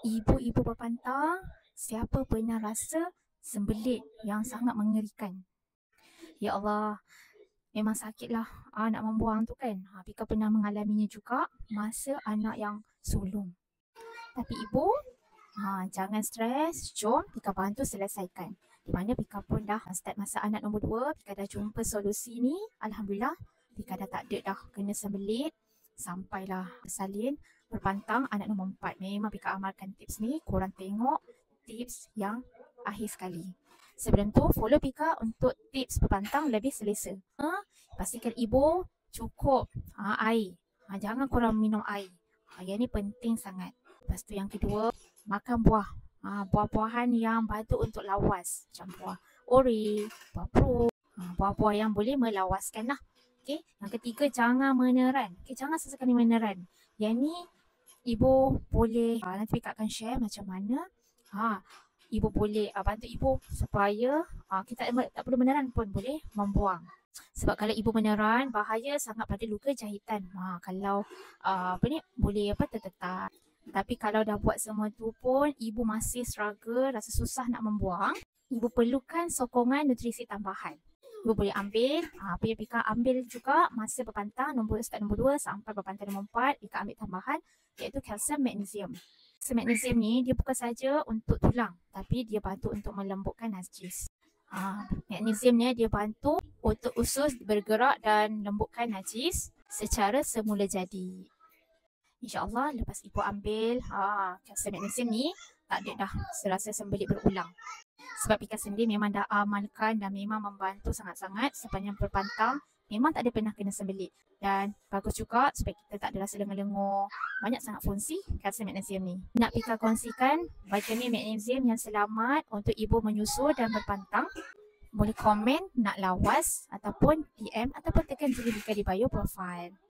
Ibu-ibu berpantang, siapa pernah rasa sembelit yang sangat mengerikan? Ya Allah, memang sakitlah nak membuang tu kan. Pika pernah mengalaminya juga masa anak yang sulung. Tapi ibu, jangan stres. Jom Pika bantu selesaikan. Di mana Pika pun dah start masa anak nombor 2. Pika dah jumpa solusi ni. Alhamdulillah, Pika dah tak ada dah kena sembelit. Sampailah salin berpantang anak nombor 4. Memang Pika amalkan tips ni. Korang tengok tips yang akhir sekali. Sebelum tu, follow Pika untuk tips berpantang lebih selesa. Pastikan ibu cukup air. Jangan korang minum air. Yang ni penting sangat. Lepas tu yang kedua, makan buah. Buah-buahan yang batuk untuk lawas. Macam buah ori, buah perut. Buah-buah yang boleh melawaskan lah. Okay. Yang ketiga, jangan meneran. Okay, jangan sesekali meneran. Yang ni ibu boleh, nanti Pika akan share macam mana ibu boleh bantu ibu supaya kita tak perlu meneran pun boleh membuang. Sebab kalau ibu meneran, bahaya sangat pada luka jahitan. Kalau boleh tertetak. Tapi kalau dah buat semua tu pun ibu masih struggle, rasa susah nak membuang, ibu perlukan sokongan nutrisi tambahan. Ibu boleh ambil, apa yang Pika ambil juga masa berpantang start nombor 2 sampai berpantang nombor 4, Pika ambil tambahan iaitu kalsium magnesium. Kalsium magnesium ni dia bukan saja untuk tulang, tapi dia bantu untuk melembutkan najis. Magnesium ni dia bantu untuk usus bergerak dan lembutkan najis secara semula jadi. InsyaAllah lepas ibu ambil kalsium magnesium ni, tak ada dah serasa sembelit berulang. Sebab Pika sendiri memang dah amalkan dan memang membantu sangat-sangat sepanjang berpantang. Memang tak ada pernah kena sembelit. Dan bagus juga supaya kita tak ada rasa lengur-lengur. Banyak sangat fungsi kalsium magnesium ni. Nak Pika kongsikan vitamin magnesium yang selamat untuk ibu menyusu dan berpantang. Boleh komen nak lawas ataupun DM ataupun tekan jari Pika di bio profile.